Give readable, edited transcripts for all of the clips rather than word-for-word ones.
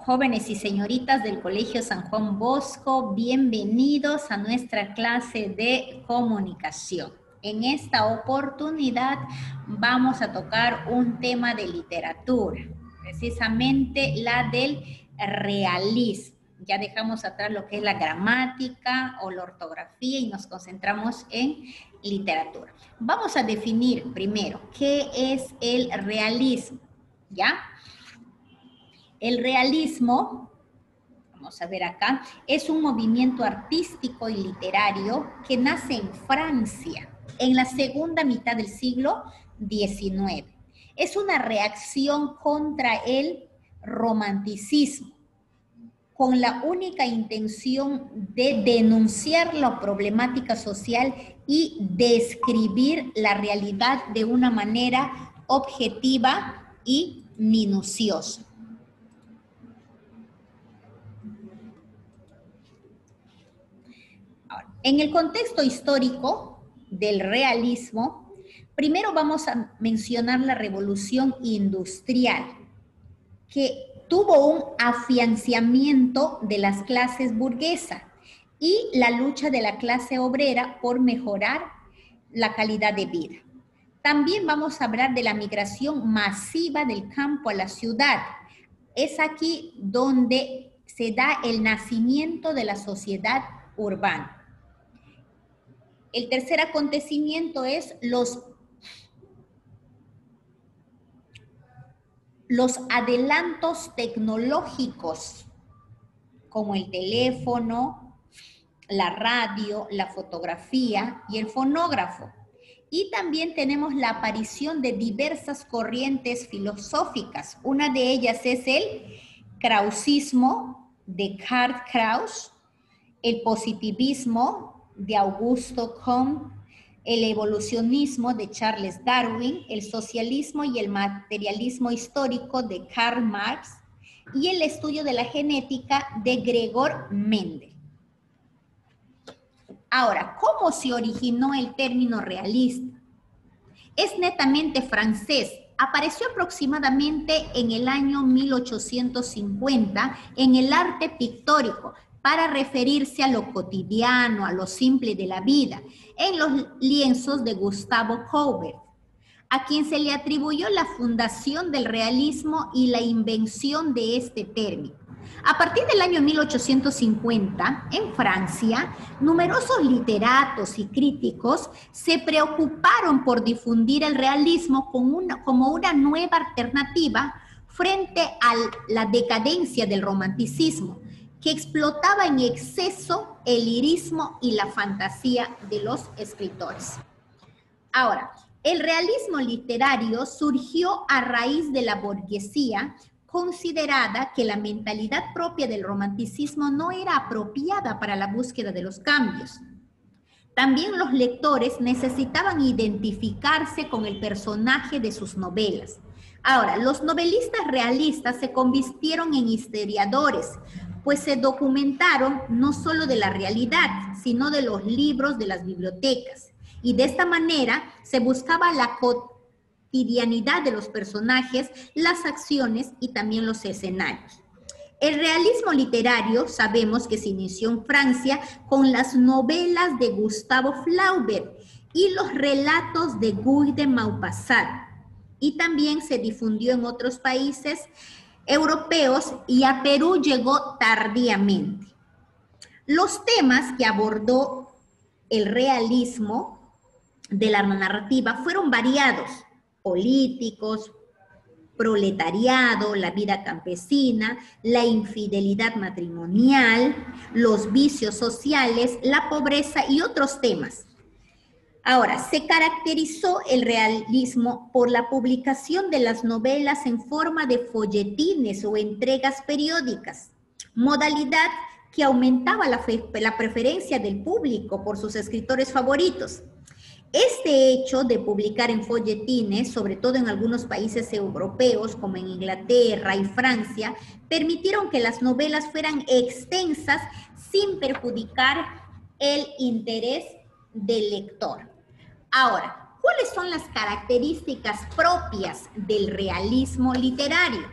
Jóvenes y señoritas del Colegio San Juan Bosco, bienvenidos a nuestra clase de comunicación. En esta oportunidad vamos a tocar un tema de literatura, precisamente la del realismo. Ya dejamos atrás lo que es la gramática o la ortografía y nos concentramos en literatura. Vamos a definir primero qué es el realismo, ¿ya? El realismo, vamos a ver acá, es un movimiento artístico y literario que nace en Francia en la segunda mitad del siglo XIX. Es una reacción contra el romanticismo, con la única intención de denunciar la problemática social y describir la realidad de una manera objetiva y minuciosa. En el contexto histórico del realismo, primero vamos a mencionar la revolución industrial, que tuvo un afianzamiento de las clases burguesas y la lucha de la clase obrera por mejorar la calidad de vida. También vamos a hablar de la migración masiva del campo a la ciudad. Es aquí donde se da el nacimiento de la sociedad urbana. El tercer acontecimiento es los adelantos tecnológicos, como el teléfono, la radio, la fotografía y el fonógrafo. Y también tenemos la aparición de diversas corrientes filosóficas. Una de ellas es el krausismo de Karl Kraus, el positivismo de Augusto Comte, el evolucionismo de Charles Darwin, el socialismo y el materialismo histórico de Karl Marx y el estudio de la genética de Gregor Mendel. Ahora, ¿cómo se originó el término realista? Es netamente francés. Apareció aproximadamente en el año 1850 en el arte pictórico, para referirse a lo cotidiano, a lo simple de la vida, en los lienzos de Gustave Courbet, a quien se le atribuyó la fundación del realismo y la invención de este término. A partir del año 1850, en Francia, numerosos literatos y críticos se preocuparon por difundir el realismo como una nueva alternativa frente a la decadencia del romanticismo, que explotaba en exceso el lirismo y la fantasía de los escritores. Ahora, el realismo literario surgió a raíz de la burguesía, considerada que la mentalidad propia del romanticismo no era apropiada para la búsqueda de los cambios. También los lectores necesitaban identificarse con el personaje de sus novelas. Ahora, los novelistas realistas se convirtieron en historiadores, pues se documentaron no solo de la realidad, sino de los libros de las bibliotecas. Y de esta manera se buscaba la cotidianidad de los personajes, las acciones y también los escenarios. El realismo literario sabemos que se inició en Francia con las novelas de Gustave Flaubert y los relatos de Guy de Maupassant, y también se difundió en otros países europeos y a Perú llegó tardíamente. Los temas que abordó el realismo de la narrativa fueron variados: políticos, proletariado, la vida campesina, la infidelidad matrimonial, los vicios sociales, la pobreza y otros temas. Ahora, se caracterizó el realismo por la publicación de las novelas en forma de folletines o entregas periódicas, modalidad que aumentaba la preferencia del público por sus escritores favoritos. Este hecho de publicar en folletines, sobre todo en algunos países europeos como en Inglaterra y Francia, permitieron que las novelas fueran extensas sin perjudicar el interés del lector. Ahora, ¿cuáles son las características propias del realismo literario?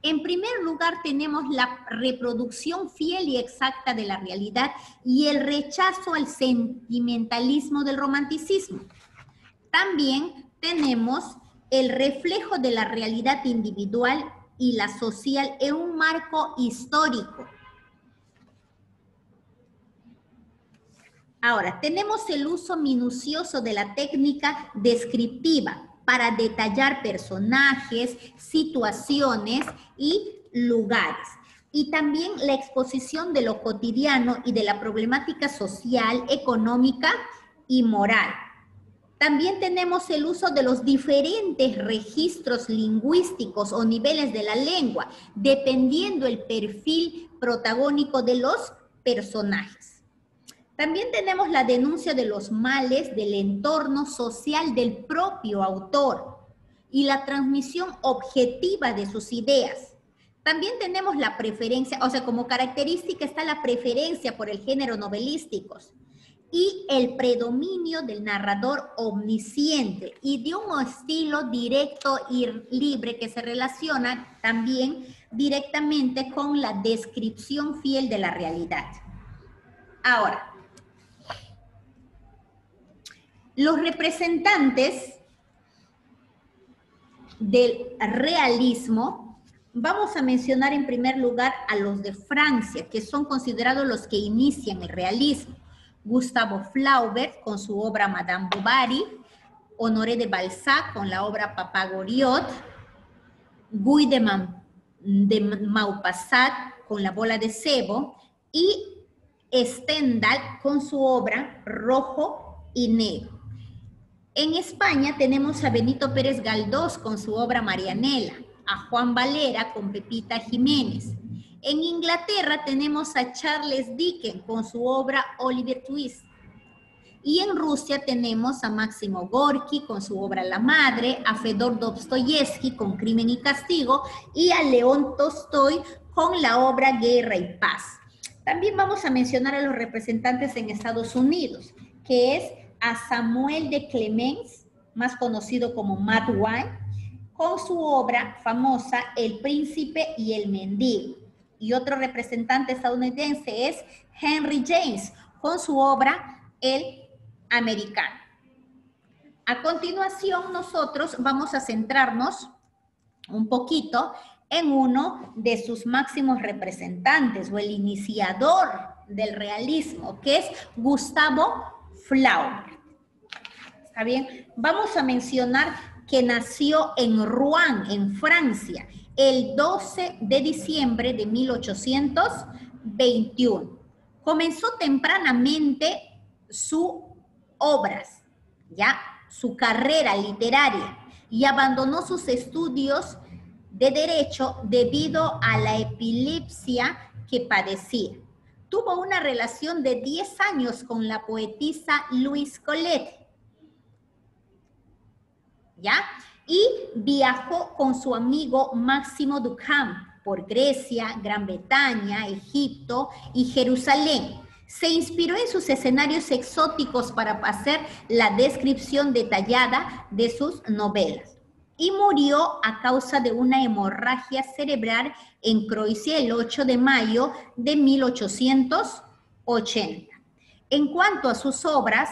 En primer lugar, tenemos la reproducción fiel y exacta de la realidad y el rechazo al sentimentalismo del romanticismo. También tenemos el reflejo de la realidad individual y la social en un marco histórico. Ahora, tenemos el uso minucioso de la técnica descriptiva para detallar personajes, situaciones y lugares. Y también la exposición de lo cotidiano y de la problemática social, económica y moral. También tenemos el uso de los diferentes registros lingüísticos o niveles de la lengua, dependiendo el perfil protagónico de los personajes. También tenemos la denuncia de los males del entorno social del propio autor y la transmisión objetiva de sus ideas. También tenemos la preferencia, o sea, como característica está la preferencia por el género novelístico y el predominio del narrador omnisciente y de un estilo directo y libre que se relaciona también directamente con la descripción fiel de la realidad. Ahora, los representantes del realismo, vamos a mencionar en primer lugar a los de Francia, que son considerados los que inician el realismo. Gustave Flaubert con su obra Madame Bovary, Honoré de Balzac con la obra Papa Goriot, Guy de Maupassant con La bola de cebo y Stendhal con su obra Rojo y Negro. En España tenemos a Benito Pérez Galdós con su obra Marianela, a Juan Valera con Pepita Jiménez. En Inglaterra tenemos a Charles Dickens con su obra Oliver Twist. Y en Rusia tenemos a Máximo Gorki con su obra La Madre, a Fedor Dostoyevsky con Crimen y Castigo y a León Tolstoy con la obra Guerra y Paz. También vamos a mencionar a los representantes en Estados Unidos, que es a Samuel de Clemens, más conocido como Matt Wine, con su obra famosa El Príncipe y el Mendigo. Y otro representante estadounidense es Henry James, con su obra El Americano. A continuación, nosotros vamos a centrarnos un poquito en uno de sus máximos representantes, o el iniciador del realismo, que es Gustave Flaubert. ¿Está bien? Vamos a mencionar que nació en Rouen, en Francia, el 12 de diciembre de 1821. Comenzó tempranamente sus obras, ya, su carrera literaria, y abandonó sus estudios de Derecho debido a la epilepsia que padecía. Tuvo una relación de 10 años con la poetisa Louise Colette, ¿ya? Y viajó con su amigo Máximo Duchamp por Grecia, Gran Bretaña, Egipto y Jerusalén. Se inspiró en sus escenarios exóticos para hacer la descripción detallada de sus novelas. Y murió a causa de una hemorragia cerebral en Croacia el 8 de mayo de 1880. En cuanto a sus obras,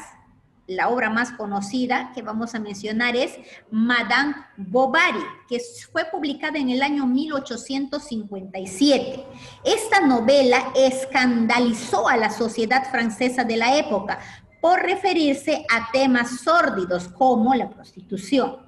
la obra más conocida que vamos a mencionar es Madame Bovary, que fue publicada en el año 1857. Esta novela escandalizó a la sociedad francesa de la época por referirse a temas sórdidos como la prostitución.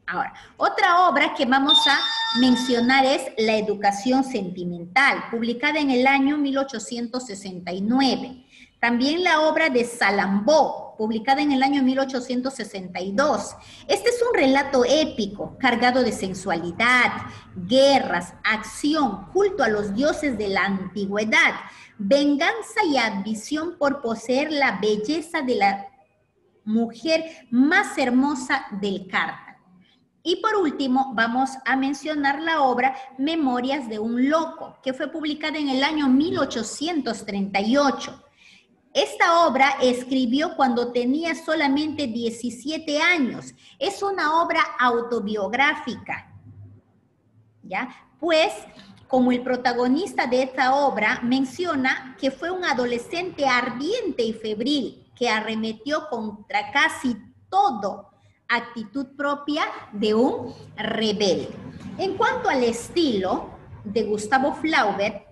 Ahora, otra obra que vamos a mencionar es La educación sentimental, publicada en el año 1869. También la obra de Salambó, publicada en el año 1862. Este es un relato épico, cargado de sensualidad, guerras, acción, culto a los dioses de la antigüedad, venganza y ambición por poseer la belleza de la mujer más hermosa del Cártaro. Y por último, vamos a mencionar la obra Memorias de un loco, que fue publicada en el año 1838. Esta obra escribió cuando tenía solamente 17 años. Es una obra autobiográfica, ¿ya? Pues, como el protagonista de esta obra menciona que fue un adolescente ardiente y febril que arremetió contra casi todo, actitud propia de un rebelde. En cuanto al estilo de Gustavo Flaubert,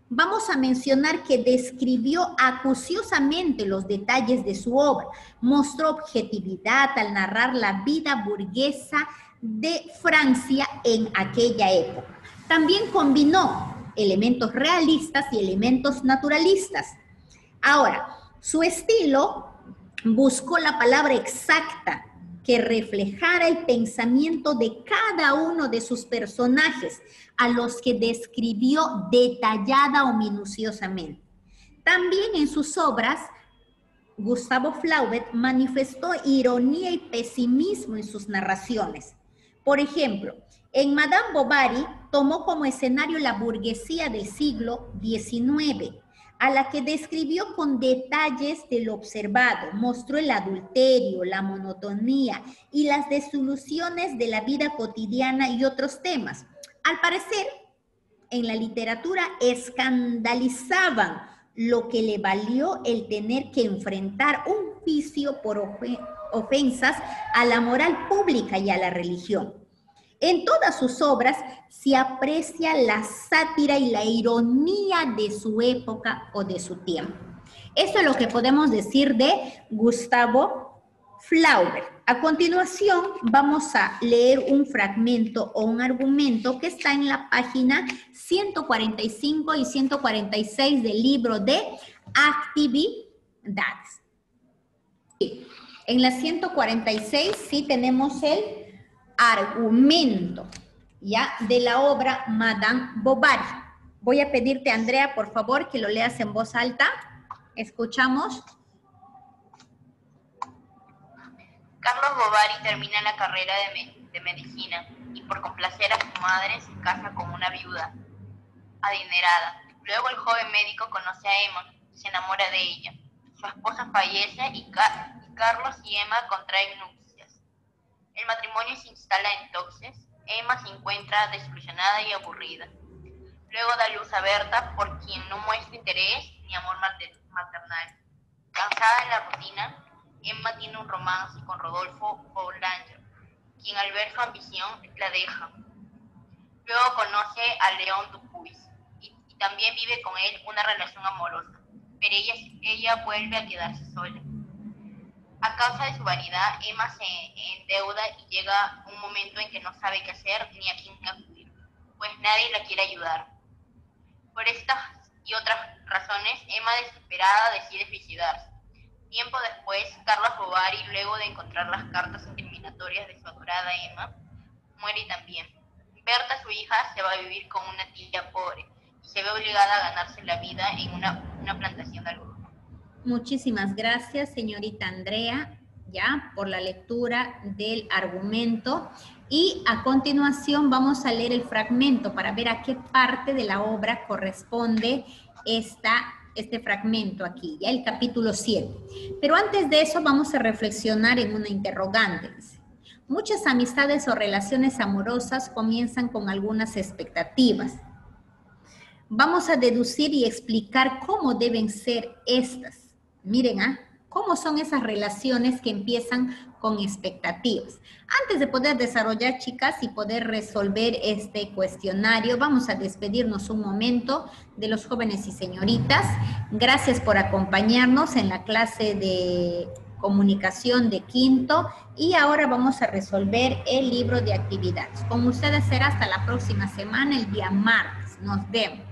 vamos a mencionar que describió acuciosamente los detalles de su obra, mostró objetividad al narrar la vida burguesa de Francia en aquella época. También combinó elementos realistas y elementos naturalistas. Ahora, su estilo buscó la palabra exacta que reflejara el pensamiento de cada uno de sus personajes, a los que describió detallada o minuciosamente. También en sus obras, Gustavo Flaubert manifestó ironía y pesimismo en sus narraciones. Por ejemplo, en Madame Bovary tomó como escenario la burguesía del siglo XIX, a la que describió con detalles de lo observado. Mostró el adulterio, la monotonía y las desilusiones de la vida cotidiana y otros temas. Al parecer, en la literatura escandalizaban lo que le valió el tener que enfrentar un juicio por ofensas a la moral pública y a la religión. En todas sus obras se aprecia la sátira y la ironía de su época o de su tiempo. Eso es lo que podemos decir de Gustavo Flaubert. A continuación vamos a leer un fragmento o un argumento que está en la página 145 y 146 del libro de actividades. En la 146 sí tenemos el argumento, ¿ya? De la obra Madame Bovary. Voy a pedirte, Andrea, por favor, que lo leas en voz alta. Escuchamos. Carlos Bovary termina la carrera de medicina y por complacer a su madre se casa con una viuda adinerada. Luego el joven médico conoce a Emma y se enamora de ella. Su esposa fallece y Carlos y Emma contraen nupcias. El matrimonio se instala entonces. Emma se encuentra desilusionada y aburrida. Luego da luz a Berta, por quien no muestra interés ni amor maternal. Cansada de la rutina, Emma tiene un romance con Rodolfo Boulanger, quien al ver su ambición la deja. Luego conoce a León Dupuis y también vive con él una relación amorosa, pero ella vuelve a quedarse sola. A causa de su vanidad, Emma se endeuda y llega un momento en que no sabe qué hacer ni a quién acudir, pues nadie la quiere ayudar. Por estas y otras razones, Emma, desesperada, decide suicidarse. Tiempo después, Carlos Bovary, luego de encontrar las cartas incriminatorias de su adorada Emma, muere también. Berta, su hija, se va a vivir con una tía pobre y se ve obligada a ganarse la vida en una plantación de algodón. Muchísimas gracias, señorita Andrea, ya, por la lectura del argumento. Y a continuación vamos a leer el fragmento para ver a qué parte de la obra corresponde este fragmento aquí, ya el capítulo 7. Pero antes de eso vamos a reflexionar en una interrogante. Dice, muchas amistades o relaciones amorosas comienzan con algunas expectativas. Vamos a deducir y explicar cómo deben ser estas. Miren, cómo son esas relaciones que empiezan con expectativas. Antes de poder desarrollar, chicas, y poder resolver este cuestionario, vamos a despedirnos un momento de los jóvenes y señoritas. Gracias por acompañarnos en la clase de comunicación de quinto y ahora vamos a resolver el libro de actividades. Con ustedes será hasta la próxima semana, el día martes. Nos vemos.